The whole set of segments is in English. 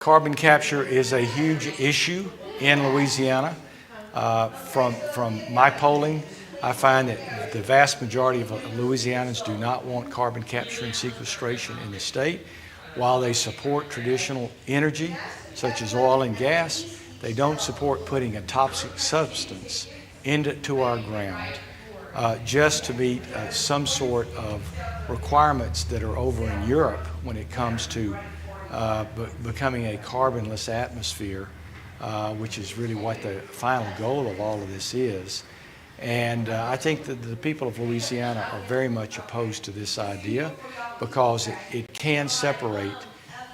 Carbon capture is a huge issue in Louisiana. From my polling, I find that the vast majority of Louisianans do not want carbon capture and sequestration in the state. While they support traditional energy, such as oil and gas, they don't support putting a toxic substance into our ground just to meet some sort of requirements that are over in Europe when it comes to becoming a carbonless atmosphere, which is really what the final goal of all of this is. And I think that the people of Louisiana are very much opposed to this idea because it can separate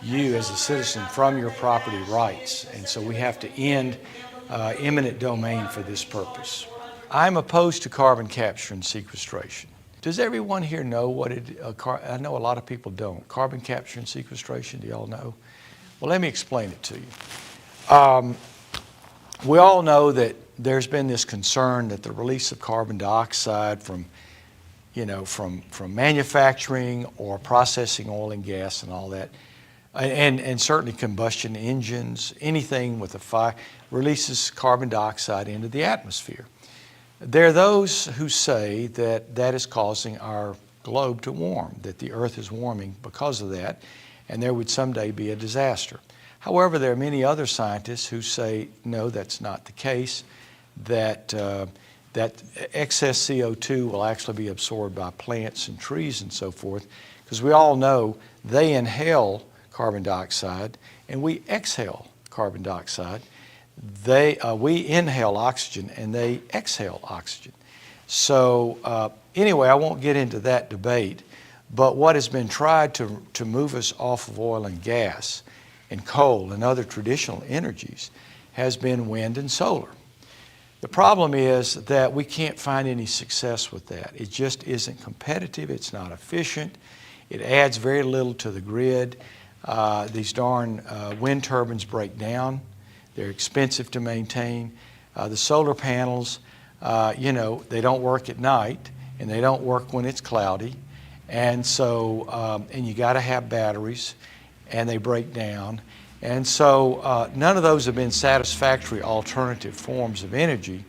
you as a citizen from your property rights. And so we have to end eminent domain for this purpose. I'm opposed to carbon capture and sequestration. Does everyone here know what I know a lot of people don't. Carbon capture and sequestration, do y'all know? Well, let me explain it to you. We all know that there's been this concern that the release of carbon dioxide from manufacturing or processing oil and gas and all that, and certainly combustion engines, anything with a fire, releases carbon dioxide into the atmosphere. There are those who say that that is causing our globe to warm, that the earth is warming because of that, and there would someday be a disaster. However, there are many other scientists who say, no, that's not the case, that excess CO2 will actually be absorbed by plants and trees and so forth, because we all know they inhale carbon dioxide and we exhale carbon dioxide. We inhale oxygen and they exhale oxygen. So anyway, I won't get into that debate, but what has been tried to move us off of oil and gas and coal and other traditional energies has been wind and solar. The problem is that we can't find any success with that. It just isn't competitive, it's not efficient, it adds very little to the grid. These darn wind turbines break down. They're expensive to maintain. The solar panels, they don't work at night and they don't work when it's cloudy. And so, and you gotta have batteries and they break down. And so none of those have been satisfactory alternative forms of energy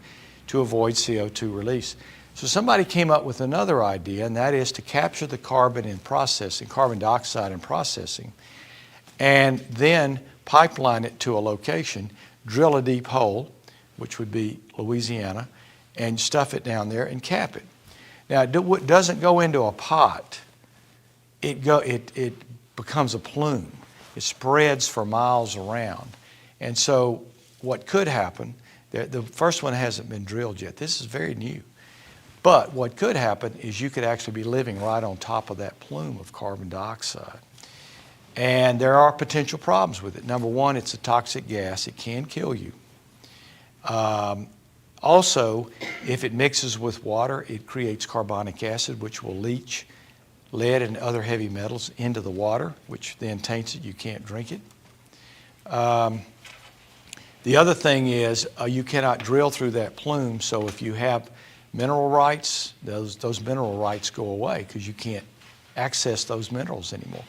to avoid CO2 release. So somebody came up with another idea, and that is to capture the carbon in processing, carbon dioxide in processing, and then pipeline it to a location, drill a deep hole, which would be Louisiana, and stuff it down there and cap it. Now, it doesn't go into a pot. It becomes a plume. It spreads for miles around. And so what could happen, the first one hasn't been drilled yet. This is very new. But what could happen is you could actually be living right on top of that plume of carbon dioxide. And there are potential problems with it. Number one, it's a toxic gas. It can kill you. Also, if it mixes with water, it creates carbonic acid, which will leach lead and other heavy metals into the water, which then taints it. You can't drink it. The other thing is you cannot drill through that plume, so if you have mineral rights, those mineral rights go away because you can't access those minerals anymore.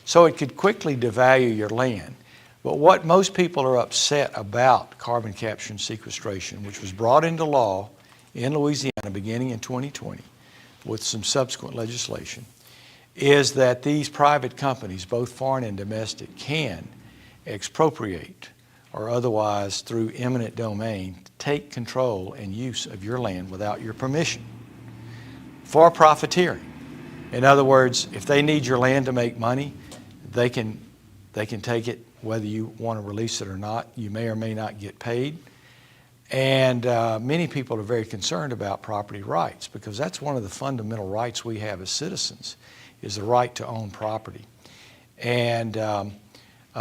So it could quickly devalue your land. But what most people are upset about carbon capture and sequestration, which was brought into law in Louisiana beginning in 2020 with some subsequent legislation, is that these private companies, both foreign and domestic, can expropriate or otherwise through eminent domain take control and use of your land without your permission for profiteering. In other words, if they need your land to make money, they can take it whether you want to release it or not. You may or may not get paid. And many people are very concerned about property rights because that's one of the fundamental rights we have as citizens, is the right to own property. And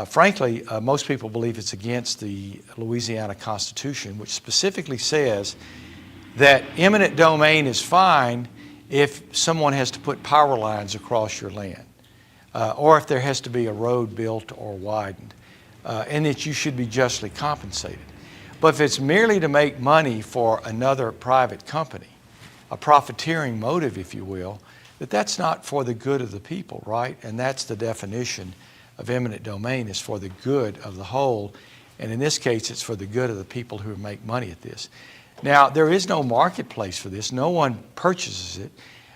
frankly, most people believe it's against the Louisiana Constitution, which specifically says that eminent domain is fine if someone has to put power lines across your land, or if there has to be a road built or widened, and that you should be justly compensated. But if it's merely to make money for another private company, a profiteering motive, if you will, that's not for the good of the people, right? And that's the definition of eminent domain is for the good of the whole, and in this case, it's for the good of the people who make money at this. Now, there is no marketplace for this. No one purchases it.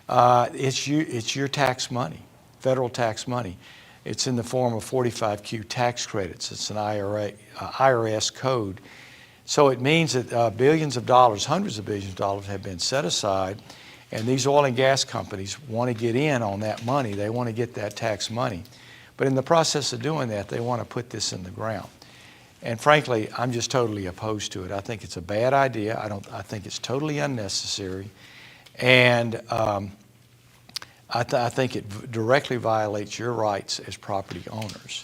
It's your tax money, federal tax money. It's in the form of 45Q tax credits. It's an IRS code. So it means that billions of dollars, hundreds of billions of dollars have been set aside, and these oil and gas companies want to get in on that money. They want to get that tax money. But in the process of doing that, they want to put this in the ground. And frankly, I'm just totally opposed to it. I think it's a bad idea. I think it's totally unnecessary. And I think it directly violates your rights as property owners.